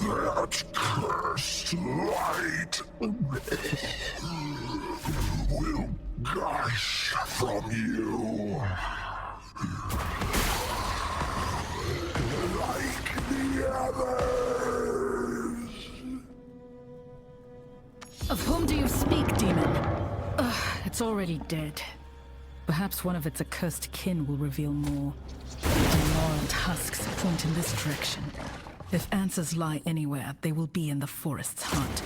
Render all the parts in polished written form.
That cursed light will gush from you like the others. Of whom do you speak, demon? It's already dead. Perhaps one of its accursed kin will reveal more. The gnarled husks point in this direction. If answers lie anywhere, they will be in the forest's heart.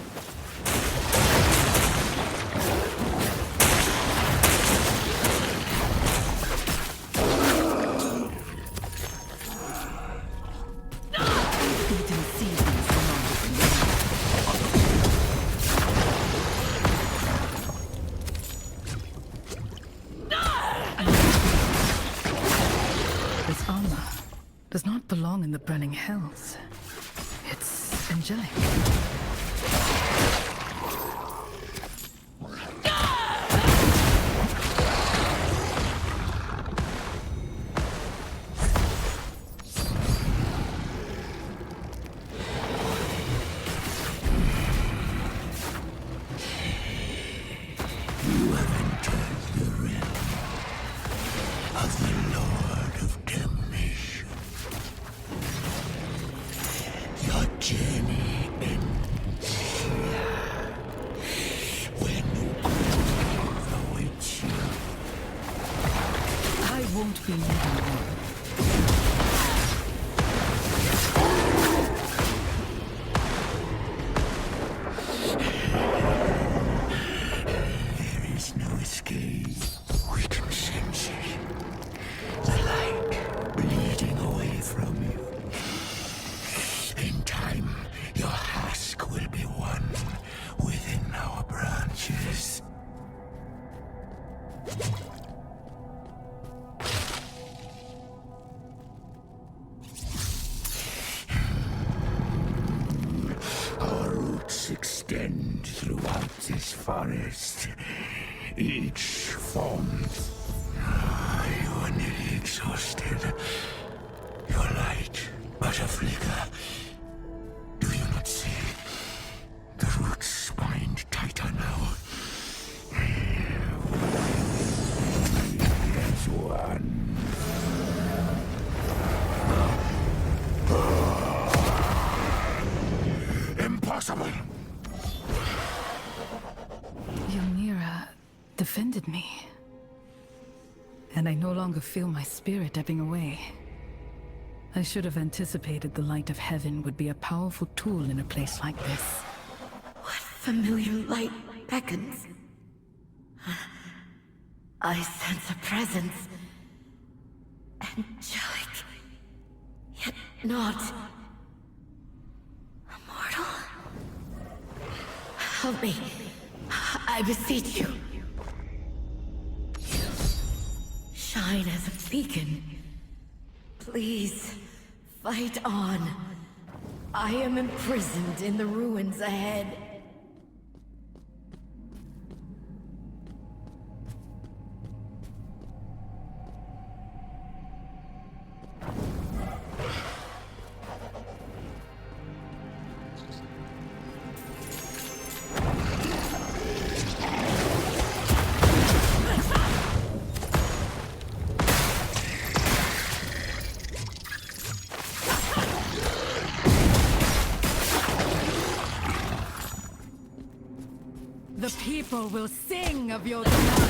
Eating seasons This armor does not belong in the burning hells. It's angelic. Won't be needing one. There is no escape. We can sense it. The light bleeding away from you. In time, your husk will be one within our branches. Extend throughout this forest, each formed. You are nearly exhausted. Your light but a flicker. Do you not see? The roots bind tighter now. As one. Impossible! Ymira defended me. And I no longer feel my spirit ebbing away. I should have anticipated the light of heaven would be a powerful tool in a place like this. What familiar light beckons? I sense a presence. Angelic, yet not. Immortal? Help me. I beseech you. Shine as a beacon. Please, fight on. I am imprisoned in the ruins ahead. The people will sing of your blood.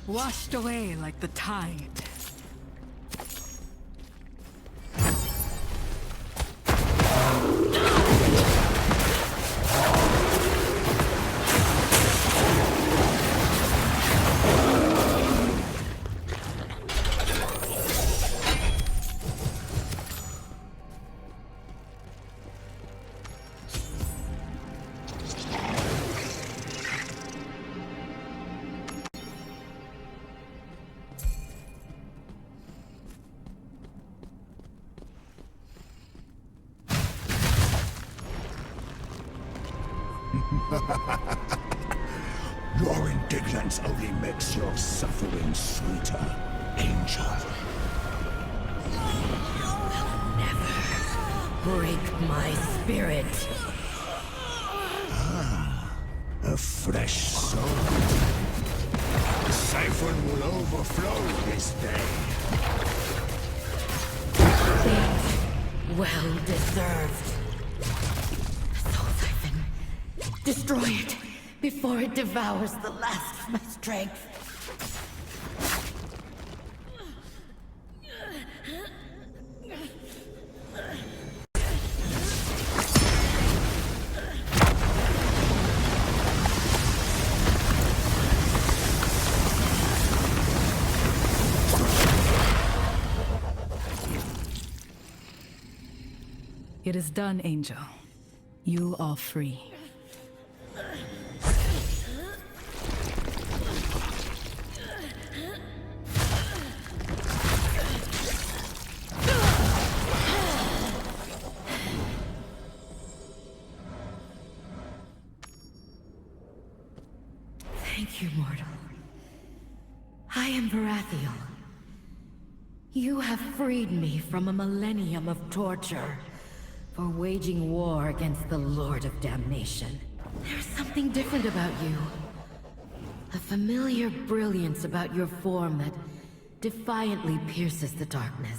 Washed away like the tide. Your indignance only makes your suffering sweeter, Angel. Break my spirit. A fresh soul. The siphon will overflow this day. Well deserved. Soul siphon. Destroy it before it devours the last of my strength. It is done, Angel. You are free. Thank you, mortal. I am Varathiel. You have freed me from a millennium of torture for waging war against the Lord of Damnation. There's something different about you. A familiar brilliance about your form that defiantly pierces the darkness.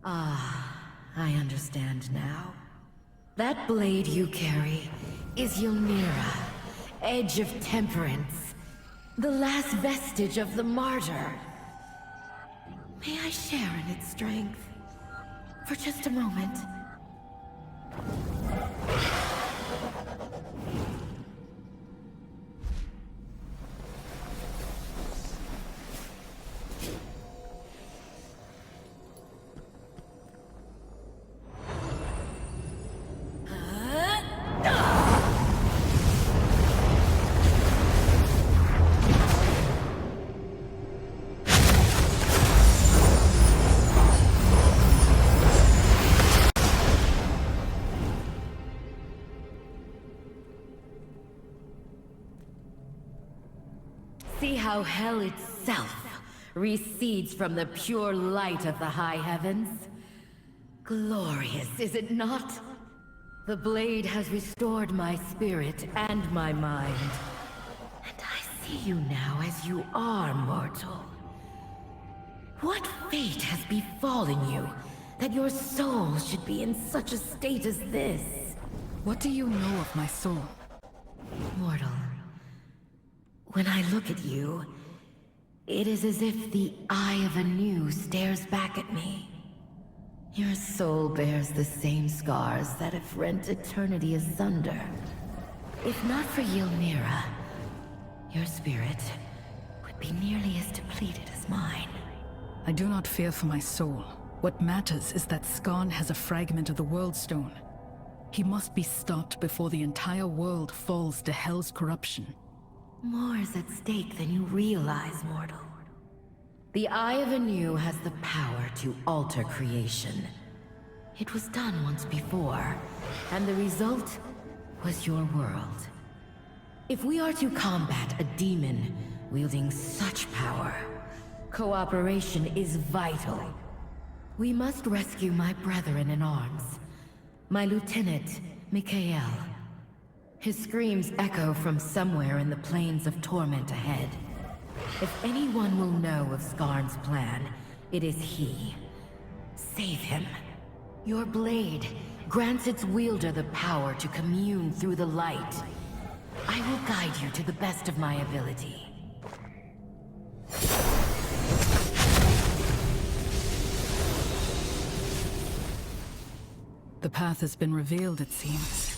Ah, I understand now. That blade you carry is Ylmira, Edge of Temperance, the last vestige of the martyr. May I share in its strength? For just a moment. See how hell itself recedes from the pure light of the high heavens? Glorious, is it not? The blade has restored my spirit and my mind. And I see you now as you are, mortal. What fate has befallen you that your soul should be in such a state as this? What do you know of my soul? Mortal. When I look at you, it is as if the eye of Anu stares back at me. Your soul bears the same scars that have rent eternity asunder. If not for Ylmira, your spirit would be nearly as depleted as mine. I do not fear for my soul. What matters is that Skarn has a fragment of the World Stone. He must be stopped before the entire world falls to Hell's corruption. More is at stake than you realize, mortal. The Eye of Anu has the power to alter creation. It was done once before, and the result was your world. If we are to combat a demon wielding such power, cooperation is vital. We must rescue my brethren in arms. My lieutenant, Mikael. His screams echo from somewhere in the plains of torment ahead. If anyone will know of Skarn's plan, it is he. Save him. Your blade grants its wielder the power to commune through the light. I will guide you to the best of my ability. The path has been revealed, it seems.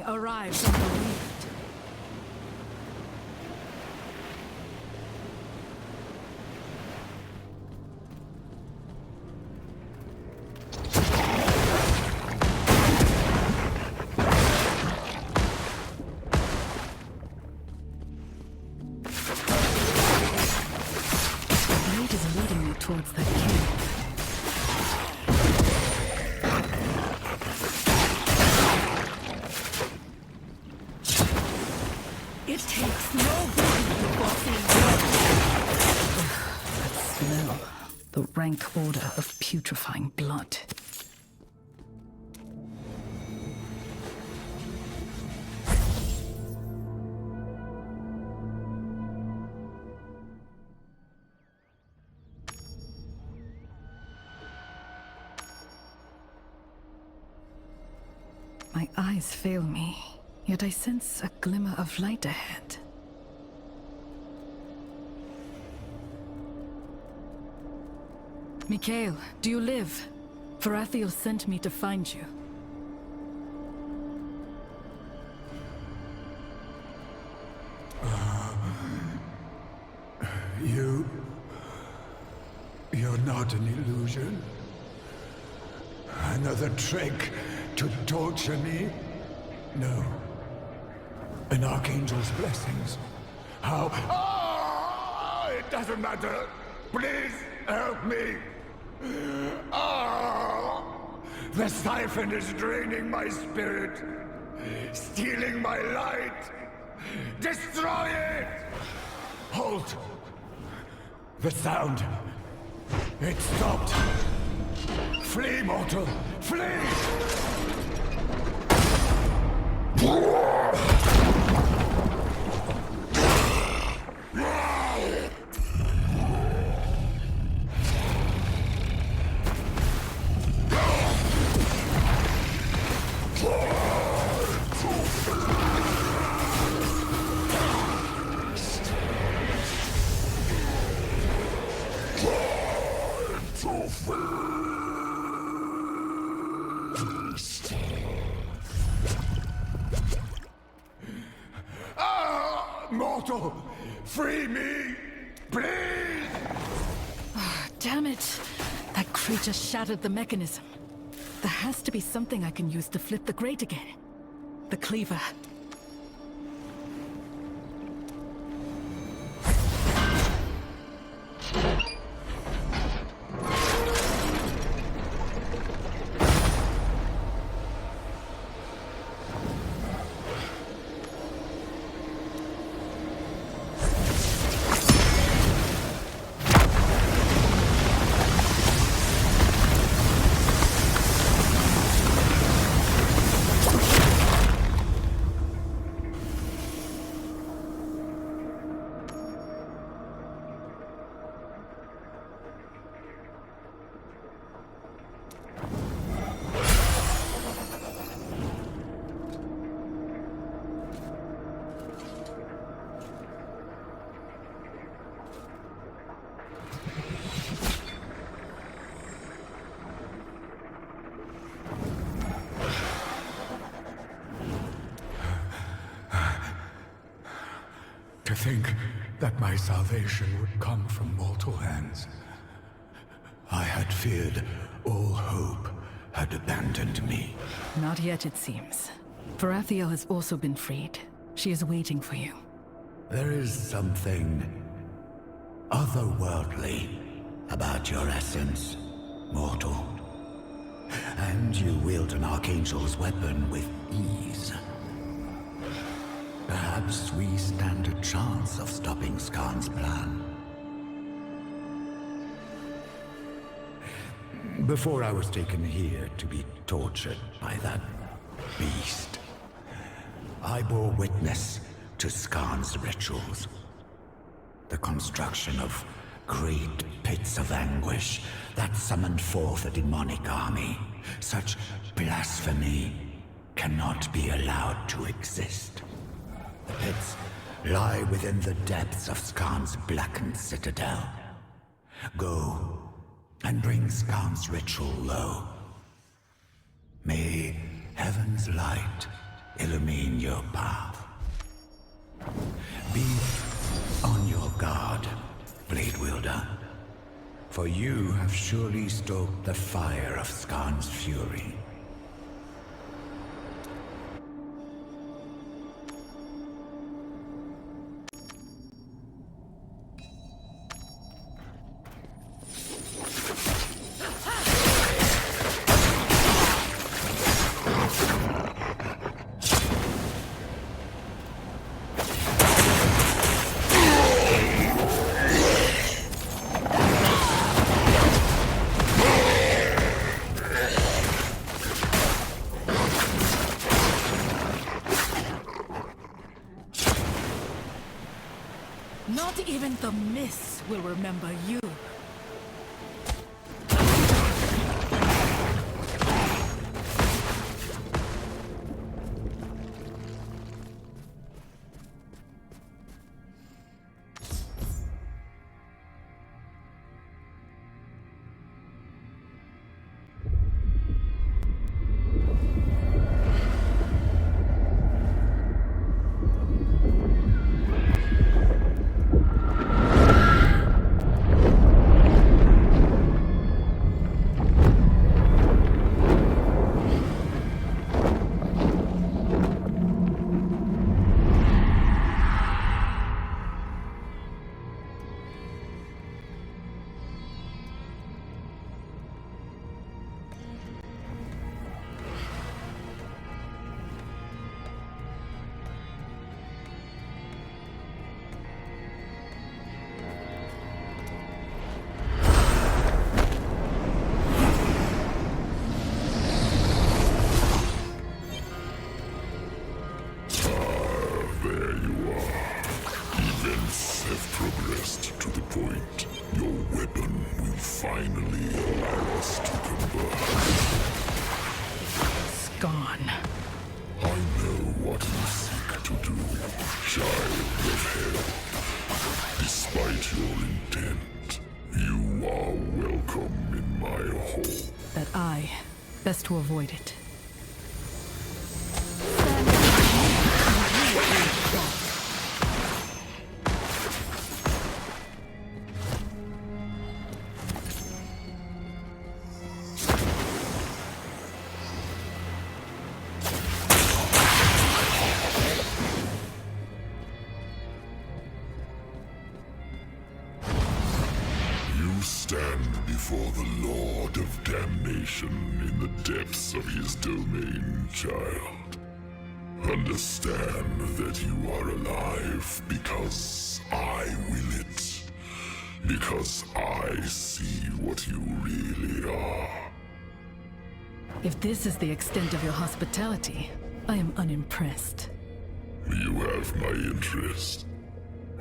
arrives unbelieved. The blade is leading me towards that cave. It takes no body before seeing that smell. The rank odor of putrefying blood. My eyes fail me, yet I sense a glimmer of light ahead. Mikhail, do you live? Varathiel sent me to find you. You're not an illusion. Another trick to torture me? No. An Archangel's blessings. How? Ah! It doesn't matter. Please help me. Ah! The siphon is draining my spirit, stealing my light. Destroy it! Halt! The sound. It stopped. Flee, mortal! Flee! Mortal! Free me! Please! Damn it! That creature shattered the mechanism. There has to be something I can use to flip the grate again. The cleaver. To think that my salvation would come from mortal hands. I had feared all hope had abandoned me. Not yet, it seems. Varathiel has also been freed. She is waiting for you. There is something otherworldly about your essence, mortal. And you wield an Archangel's weapon with ease. Perhaps we stand a chance of stopping Skarn's plan. Before I was taken here to be tortured by that beast, I bore witness to Skarn's rituals. The construction of great pits of anguish that summoned forth a demonic army. Such blasphemy cannot be allowed to exist. The pits lie within the depths of Skarn's blackened citadel. Go and bring Skarn's ritual low. May heaven's light illumine your path. Be on your guard, Blade Wielder, for you have surely stoked the fire of Skarn's fury. Not even the mists will remember you. To the point, your weapon will finally allow us to converge. Skarn. I know what you seek to do, child of hell. Despite your intent, you are welcome in my home. That best to avoid it. Stand before the Lord of Damnation in the depths of his domain, child. Understand that you are alive because I will it. Because I see what you really are. If this is the extent of your hospitality, I am unimpressed. You have my interest,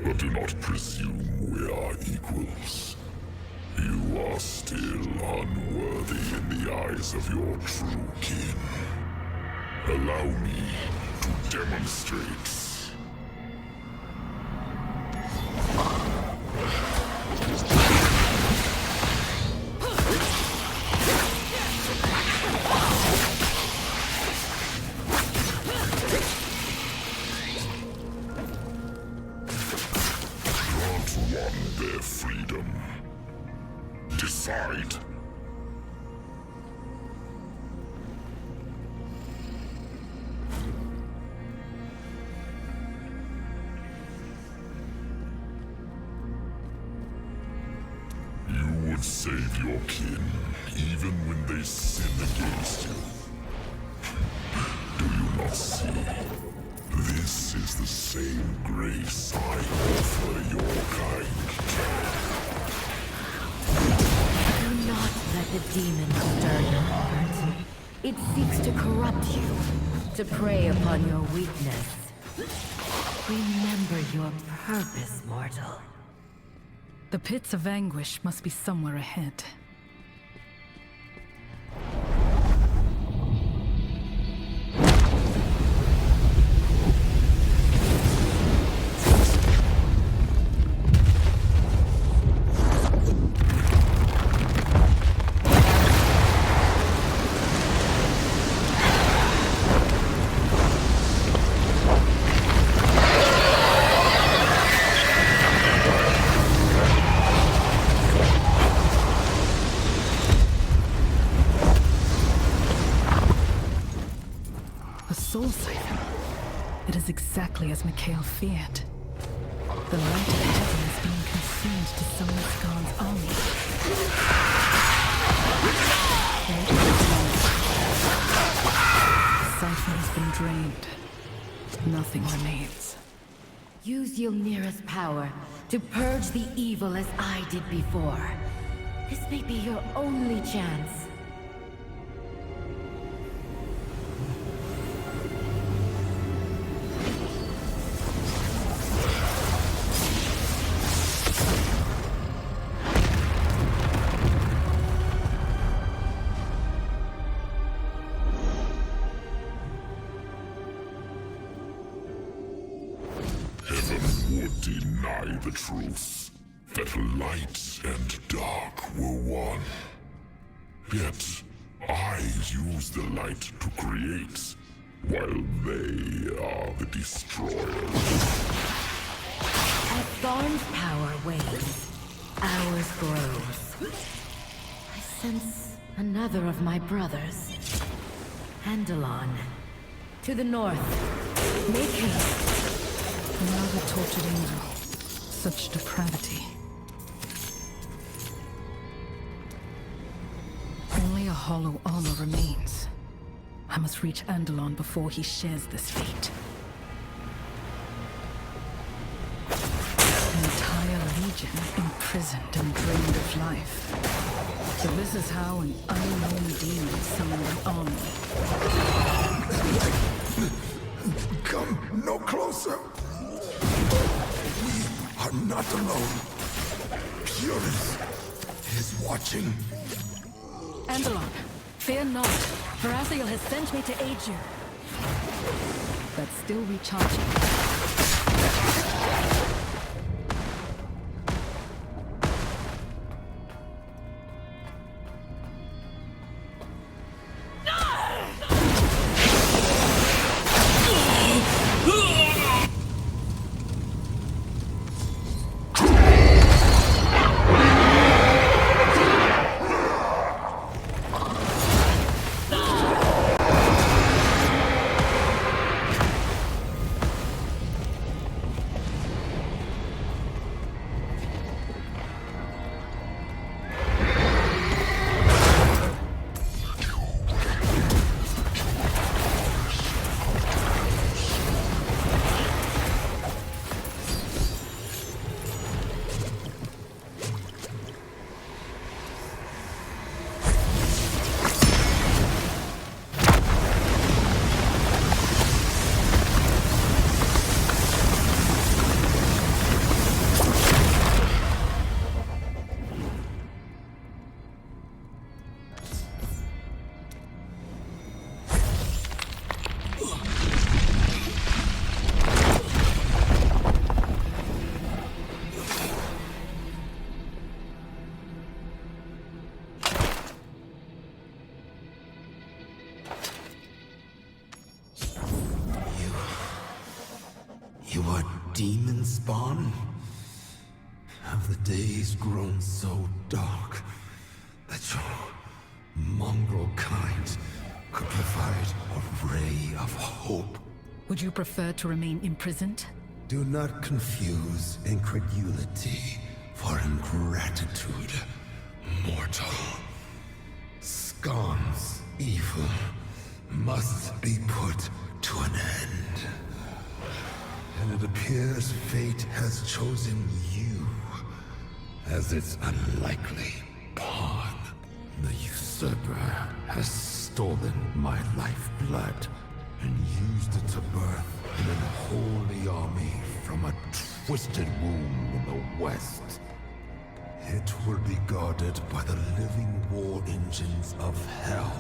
but do not presume we are equals. You are still unworthy in the eyes of your true kin. Allow me to demonstrate. Grant one their freedom. Decide. You would save your kin, even when they sin against you. Do you not see? This is the same grace I offer your kind. Do not let the demon stir your heart. It seeks to corrupt you, to prey upon your weakness. Remember your purpose, mortal. The pits of anguish must be somewhere ahead. It is exactly as Mikhail feared. The light of heaven is being consumed to summon Skarn's army. The siphon has been drained. Nothing remains. Use Ylnira's power to purge the evil as I did before. This may be your only chance. Heaven would deny the truth, that light and dark were one. Yet, I use the light to create, while they are the destroyers. As Skarn's power wanes, ours grows. I sense another of my brothers. Andalon. To the north. Make haste. Another tortured angel. Such depravity. Only a hollow armor remains. I must reach Andalon before he shares this fate. An entire legion imprisoned and drained of life. So this is how an unknown demon summoned an army. Come no closer. We are not alone. Purus is watching. Andalon, fear not. Varaziel has sent me to aid you. But still recharging. You are demon spawn? Have the days grown so dark that your mongrel kind could provide a ray of hope? Would you prefer to remain imprisoned? Do not confuse incredulity for ingratitude, mortal. Skarn's evil must be put to an end. And it appears fate has chosen you as its unlikely pawn. The usurper has stolen my lifeblood and used it to birth an unholy army from a twisted womb in the west. It will be guarded by the living war engines of hell.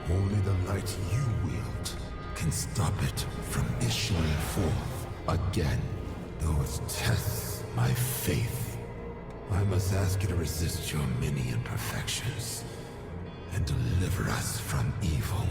Only the light you wield can stop it from issuing forth again. Though it tests my faith, I must ask you to resist your many imperfections and deliver us from evil.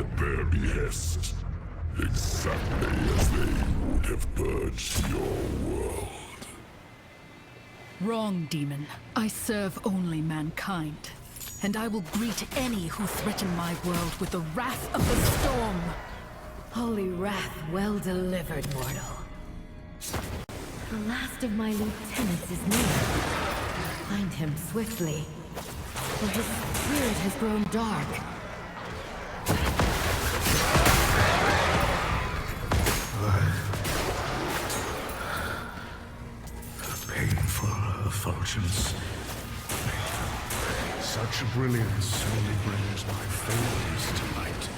at their behest, exactly as they would have purged your world. Wrong, demon. I serve only mankind. And I will greet any who threaten my world with the wrath of the storm. Holy wrath well delivered, mortal. The last of my lieutenants is near. Find him swiftly, for his spirit has grown dark. Painful effulgence. Such brilliance only brings my failures to light.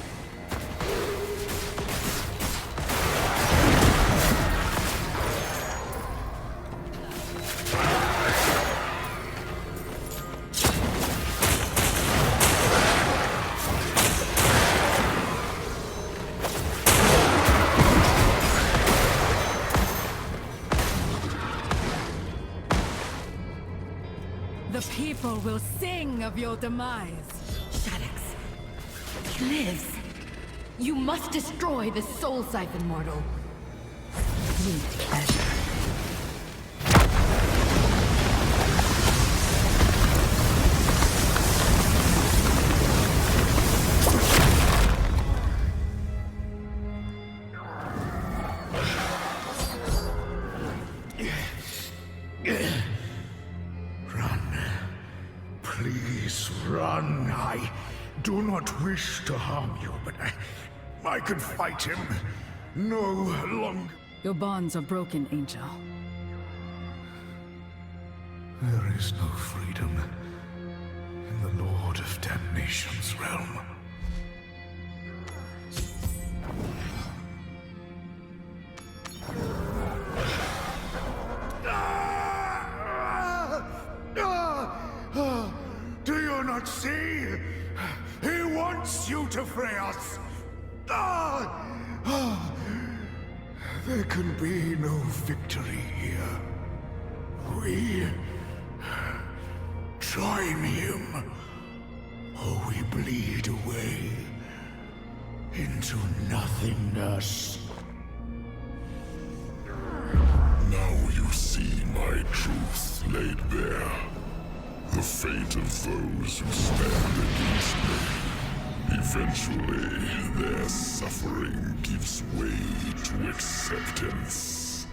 The people will sing of your demise. Shaddix, he lives. You must destroy the soul siphon, mortal. With pleasure. Please run. I do not wish to harm you, but I can fight him no longer. Your bonds are broken, Angel. There is no freedom in the Lord of Damnation's realm. Do you not see? He wants you to free us! There can be no victory here. We join him, or we bleed away into nothingness. Now you see my truth laid bare. The fate of those who stand against me. Eventually, their suffering gives way to acceptance.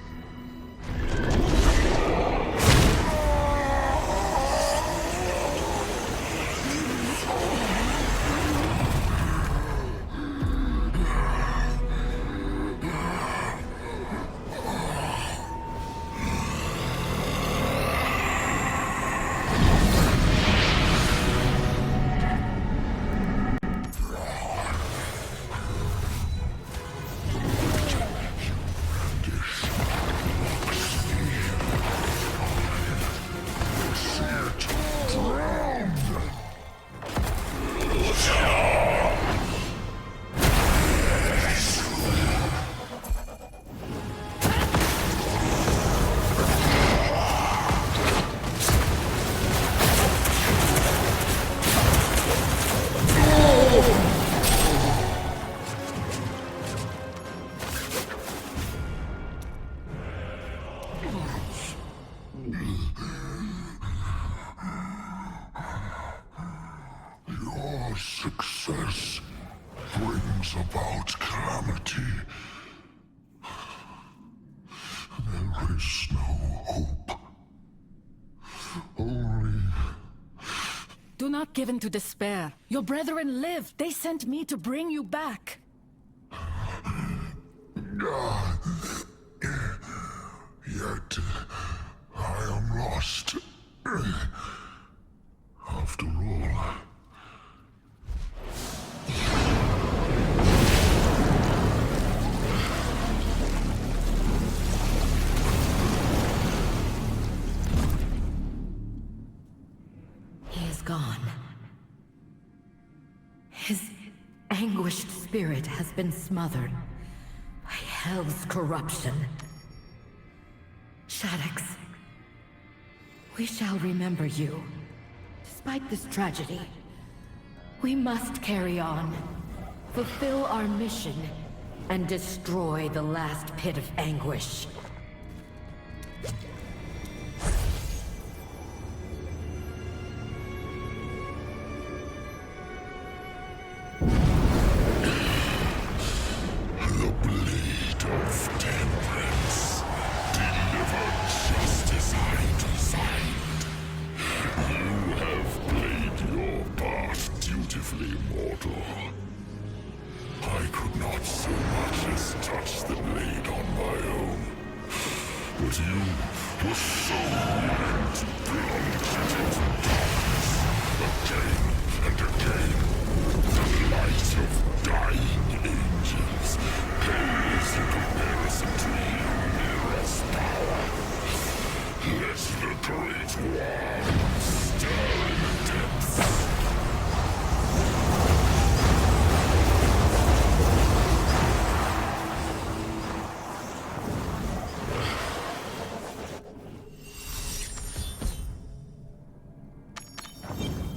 Your success brings about calamity. There is no hope. Only... Do not give in to despair. Your brethren live. They sent me to bring you back. Yet I am lost. After all... He is gone. His anguished spirit has been smothered by hell's corruption. Shaddix, we shall remember you. Despite this tragedy, we must carry on. Fulfill our mission and destroy the last pit of anguish. The blade of temperance. Deliver just as I designed. You have played your part dutifully, mortal. I could not so much as touch the blade on my own. But you were so willing to plunge it into darkness again and again. The light of dying angels pales in comparison to Ymira's power. Let the great one stir in the depths.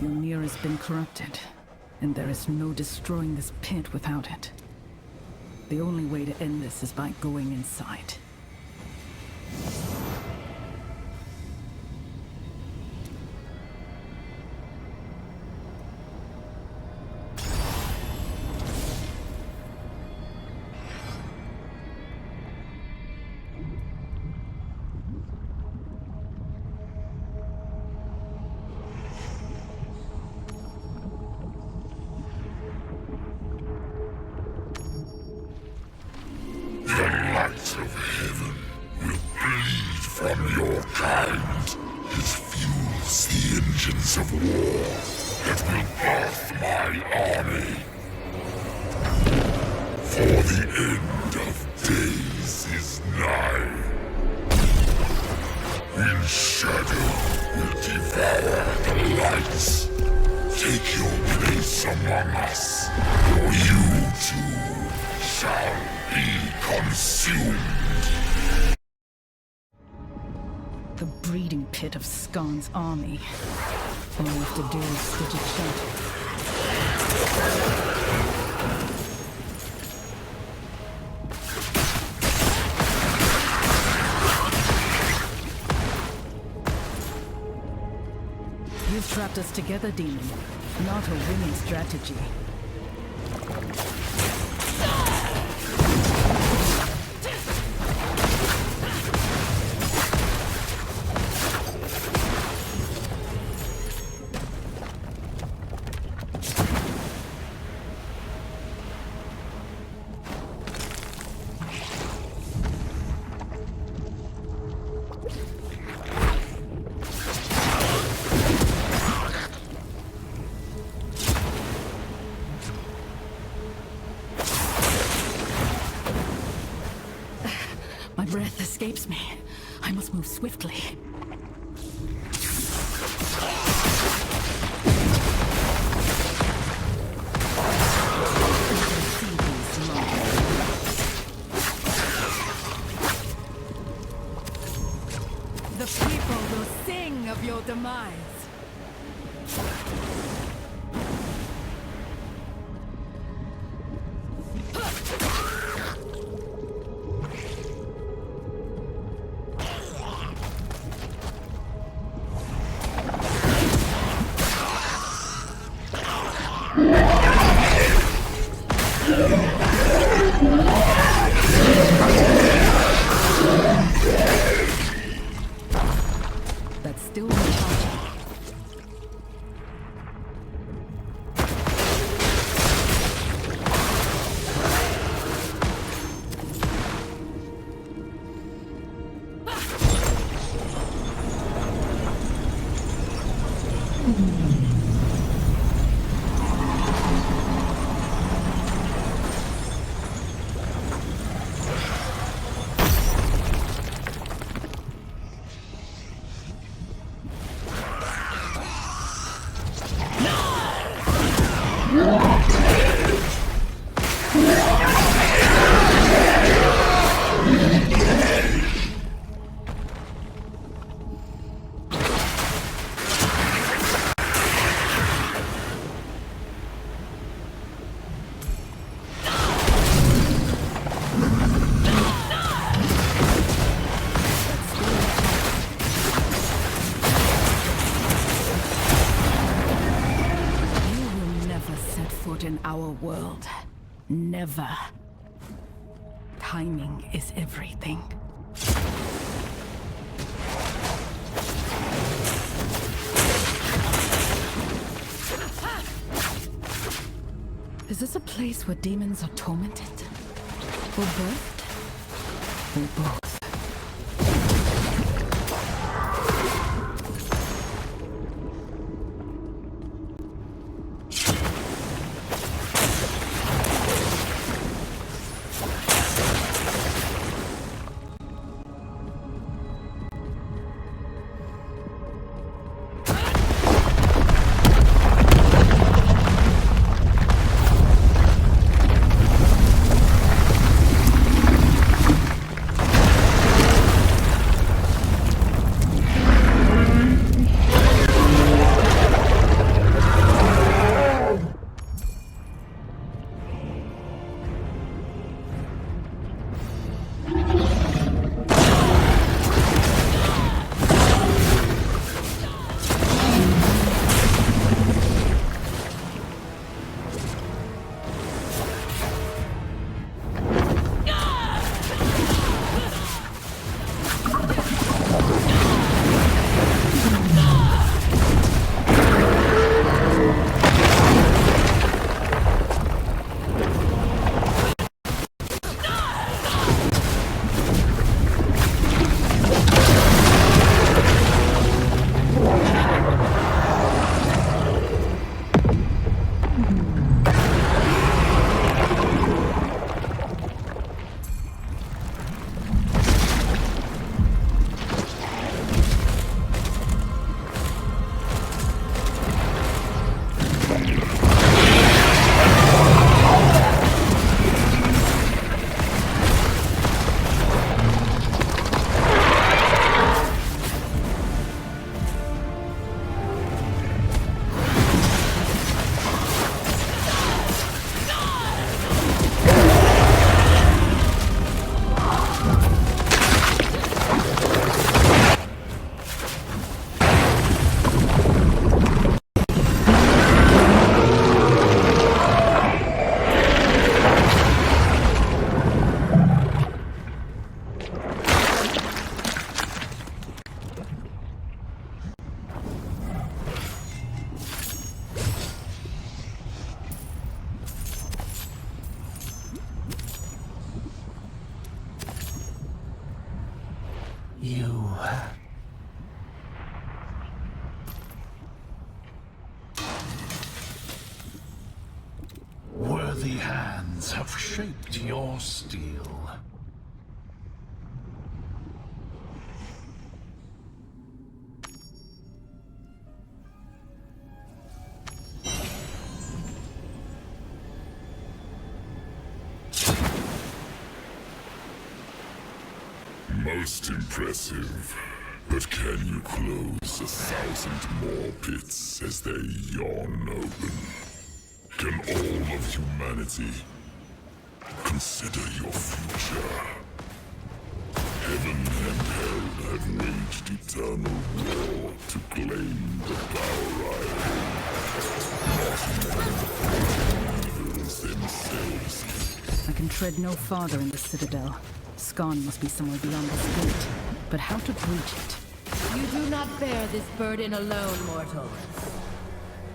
Ymira's been corrupted, and there is no destroying this pit without it. The only way to end this is by going inside. Of heaven will bleed from your kind. It fuels the engines of war that will birth my army. For the end of days is nigh. When shadow will devour the lights, take your place among us, or you too shall be consumed. The breeding pit of Skarn's army. All we have to do is stitch it shut. You've trapped us together, Demon. Not a winning strategy. My breath escapes me. I must move swiftly. The people will sing of your demise. That's still recharging. put in our world. Never. Timing is everything. Is this a place where demons are tormented? Or birthed? Or both? Worthy hands have shaped your steel. Most impressive. But can you close 1,000 more pits as they yawn open? Can all of humanity consider your future? Heaven and hell have waged eternal war to claim the power I hold. Not even evils themselves. I can tread no farther in the Citadel. Skarn must be somewhere beyond this gate. But how to breach it? You do not bear this burden alone, mortal.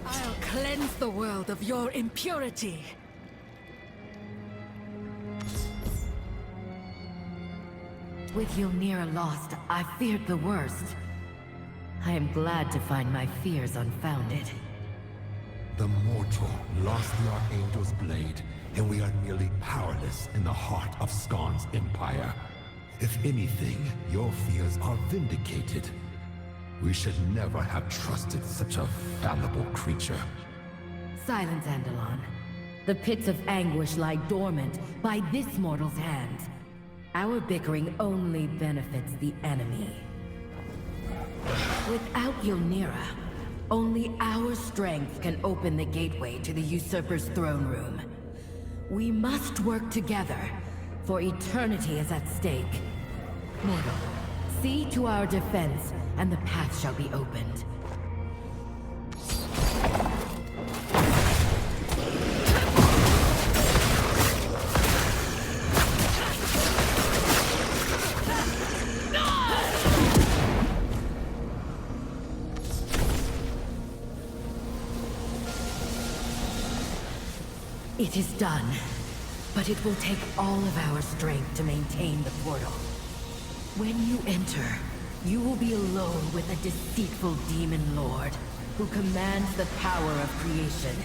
I'll cleanse the world of your impurity. With Ylnira lost, I feared the worst. I am glad to find my fears unfounded. The mortal lost the Archangel's blade, and we are nearly powerless in the heart of Skarn's empire. If anything, your fears are vindicated. We should never have trusted such a fallible creature. Silence, Andalon. The pits of anguish lie dormant by this mortal's hand. Our bickering only benefits the enemy. Without Ylnira, only our strength can open the gateway to the Usurper's throne room. We must work together, for eternity is at stake. Mortal, see to our defense, and the path shall be opened. It is done. But it will take all of our strength to maintain the portal. When you enter, you will be alone with a deceitful demon lord who commands the power of creation.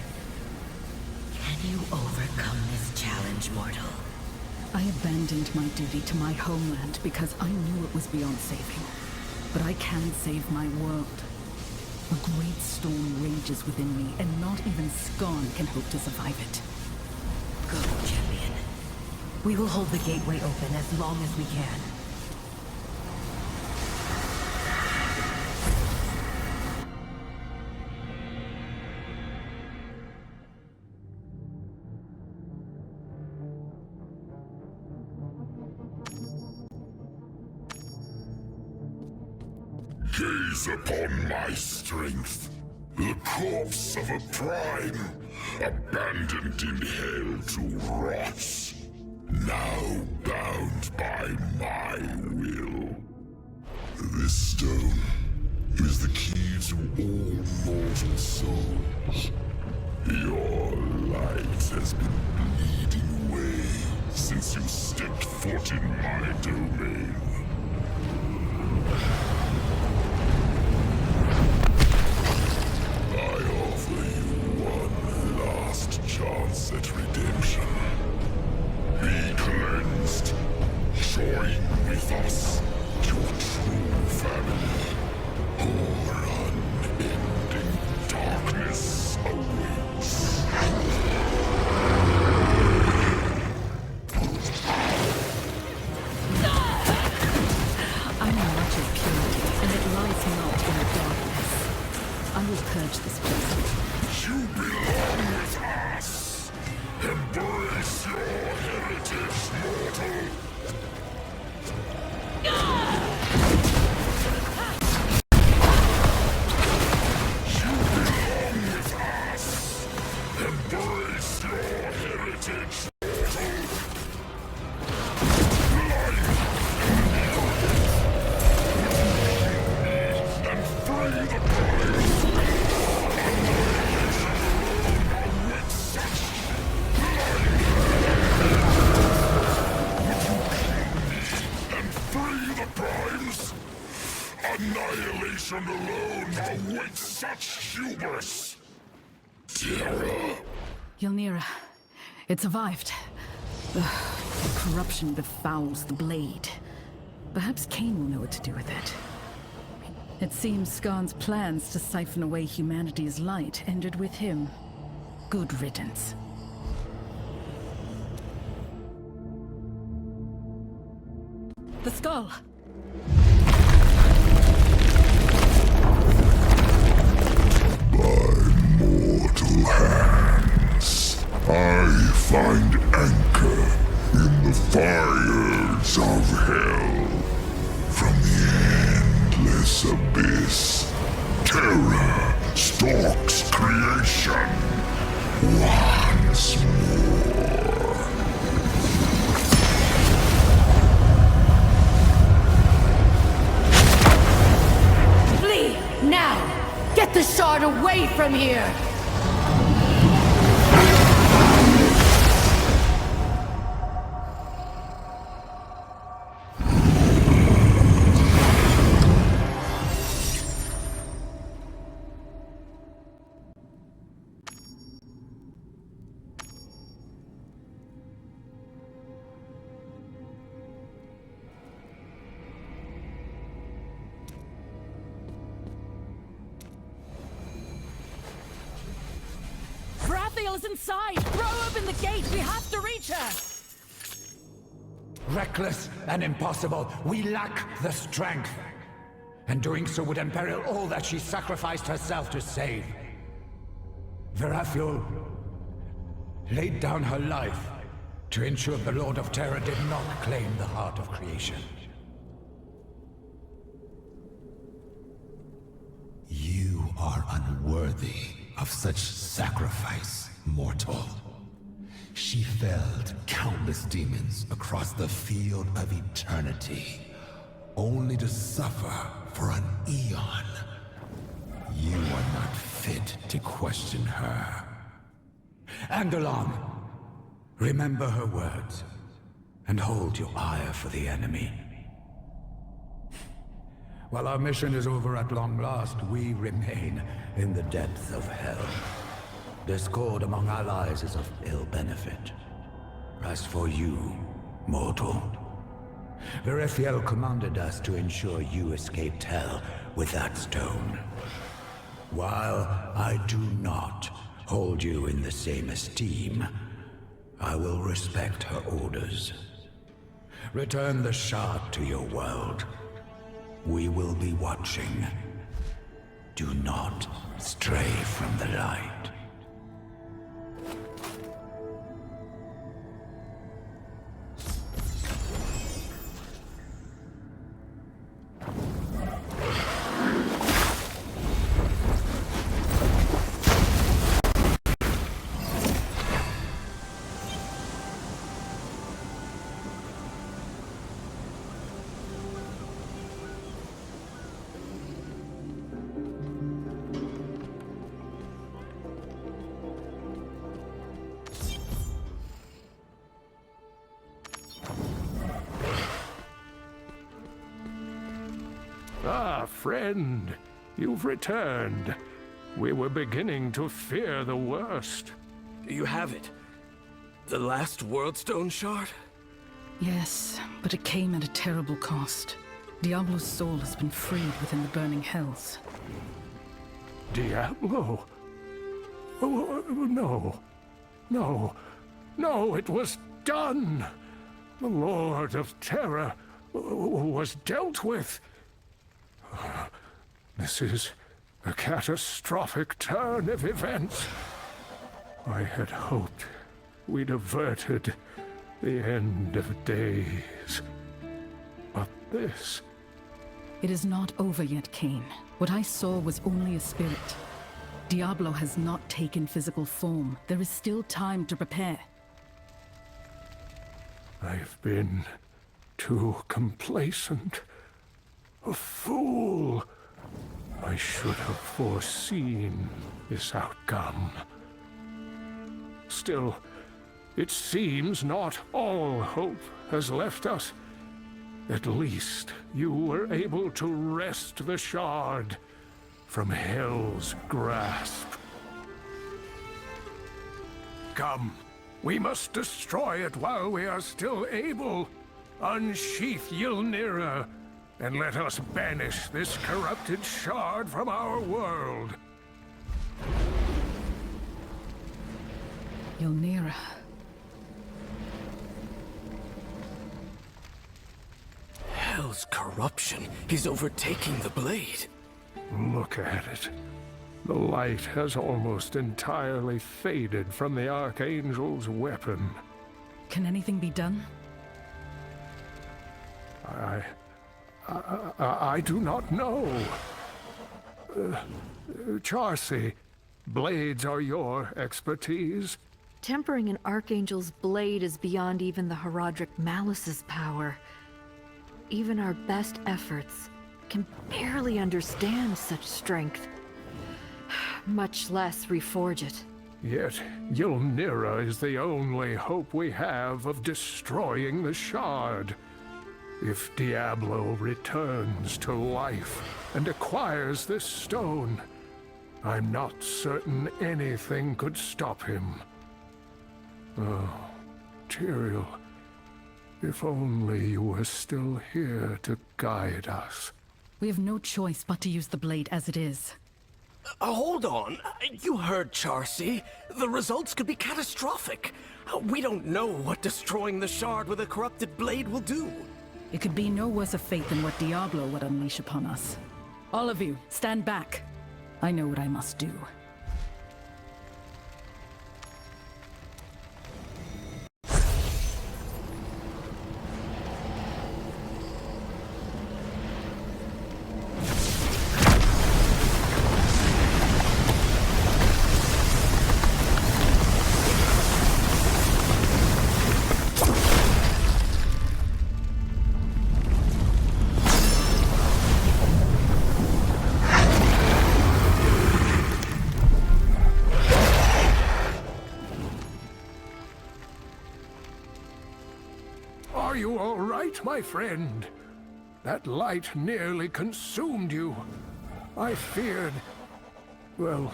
Can you overcome this challenge, mortal? I abandoned my duty to my homeland because I knew it was beyond saving. But I can save my world. A great storm rages within me, and not even Skarn can hope to survive it. Go, champion. We will hold the gateway open as long as we can. Gaze upon my strength, the corpse of a prime, abandoned in hell to rot, now bound by my will. This stone is the key to all mortal souls. Your light has been bleeding away since you stepped foot in my domain. Chance at redemption. Be cleansed. Join with us. Your true family. Or unending darkness awaits. I know much of purity, and it lies not in the darkness. I will purge this place. You belong with us! Embrace your heritage, mortal! You belong with us! Embrace your heritage, mortal! And free the prize! Annihilation alone awaits such hubris! Terror! Ylnira, it survived. The corruption befouls the blade. Perhaps Cain will know what to do with it. It seems Skarn's plans to siphon away humanity's light ended with him. Good riddance. The skull! Mortal hands, I find anchor in the fires of hell. From the endless abyss, terror stalks creation once more. Flee! Now! Get the shard away from here! Is inside! Throw open the gate! We have to reach her! Reckless and impossible. We lack the strength. And doing so would imperil all that she sacrificed herself to save. Verafil laid down her life to ensure the Lord of Terror did not claim the heart of creation. You are unworthy of such sacrifice, mortal. She felled countless demons across the field of eternity, only to suffer for an eon. You are not fit to question her. Andalon, Remember her words, and hold your ire for the enemy. While our mission is over at long last, we remain in the depths of hell. Discord among allies is of ill benefit. As for you, mortal, Verethiel commanded us to ensure you escaped hell with that stone. While I do not hold you in the same esteem, I will respect her orders. Return the shard to your world. We will be watching. Do not stray from the light. Ah, friend, you've returned. We were beginning to fear the worst. You have it. The last Worldstone shard? Yes, but it came at a terrible cost. Diablo's soul has been freed within the burning hells. Diablo? Oh, no. No. No, it was done! The Lord of Terror was dealt with. This is a catastrophic turn of events. I had hoped we'd averted the end of days. But this... It is not over yet, Cain. What I saw was only a spirit. Diablo has not taken physical form. There is still time to prepare. I've been too complacent. A fool. I should have foreseen this outcome. Still, it seems not all hope has left us. At least you were able to wrest the shard from Hell's grasp. Come, we must destroy it while we are still able. Unsheath Ylnira, and let us banish this corrupted shard from our world. Ylnira. Hell's corruption is overtaking the blade. Look at it. The light has almost entirely faded from the Archangel's weapon. Can anything be done? I do not know. Charcy, blades are your expertise. Tempering an Archangel's blade is beyond even the Herodric Malice's power. Even our best efforts can barely understand such strength, much less reforge it. Yet, Ylnira is the only hope we have of destroying the shard. If Diablo returns to life and acquires this stone, I'm not certain anything could stop him. Oh, Tyrael, if only you were still here to guide us. We have no choice but to use the blade as it is. Hold on. You heard Charcy. The results could be catastrophic. We don't know what destroying the shard with a corrupted blade will do. It could be no worse a fate than what Diablo would unleash upon us. All of you, stand back. I know what I must do. you all right, my friend? That light nearly consumed you. I feared... Well,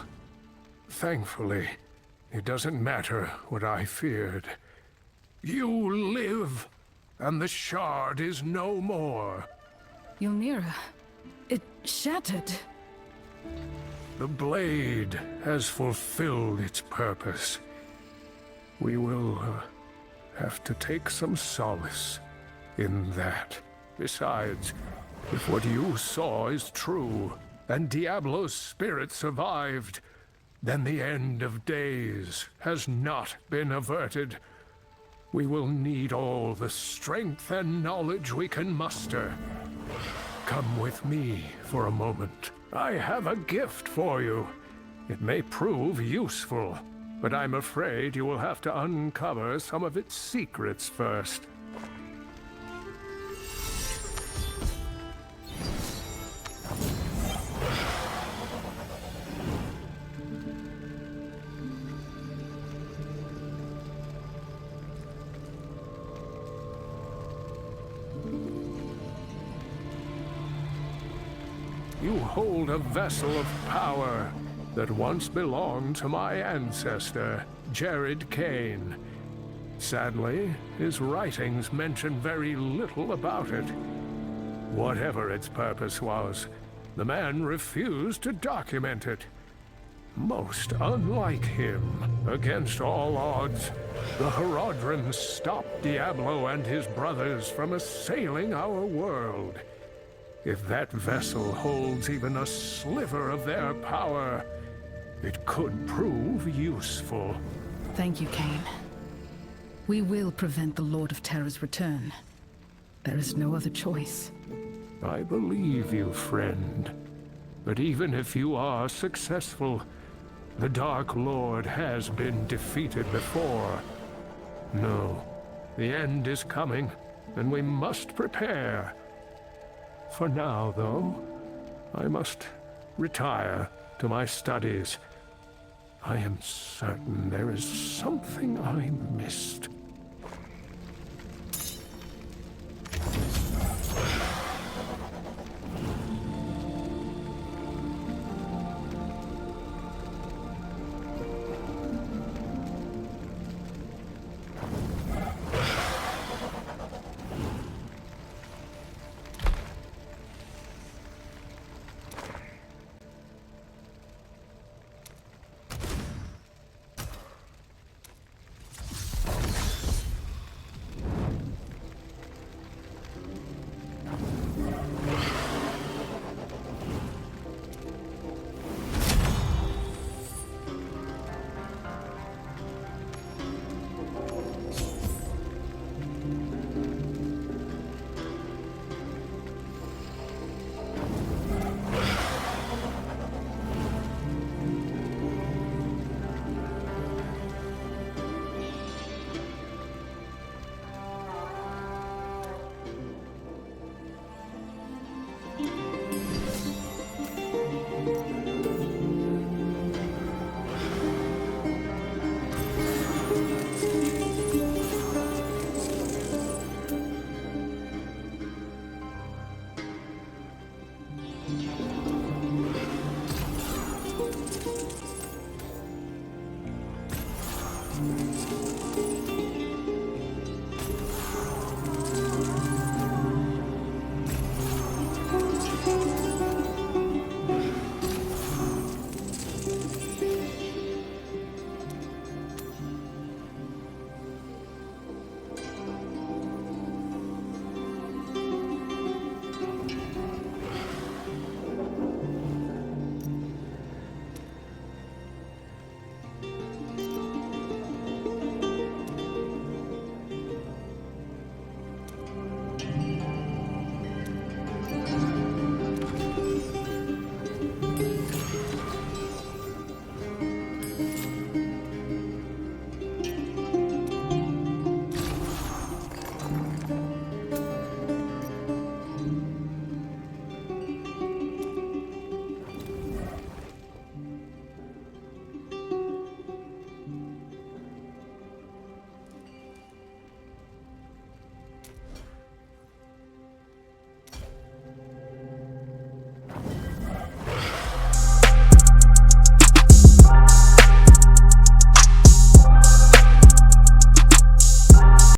thankfully, it doesn't matter what I feared. You live, and the shard is no more. Ylnira, it shattered. The blade has fulfilled its purpose. We will have to take some solace in that. Besides, if what you saw is true, and Diablo's spirit survived, then the end of days has not been averted. We will need all the strength and knowledge we can muster. Come with me for a moment. I have a gift for you. It may prove useful, but I'm afraid you will have to uncover some of its secrets first. You hold a vessel of power that once belonged to my ancestor, Jared Kane. Sadly, his writings mention very little about it. Whatever its purpose was, the man refused to document it. Most unlike him, against all odds, the Horadrim stopped Diablo and his brothers from assailing our world. If that vessel holds even a sliver of their power, it could prove useful. Thank you, Kane. We will prevent the Lord of Terror's return. There is no other choice. I believe you, friend. But even if you are successful, the Dark Lord has been defeated before. No, the end is coming, and we must prepare. For now, though, I must retire to my studies. I am certain there is something I missed.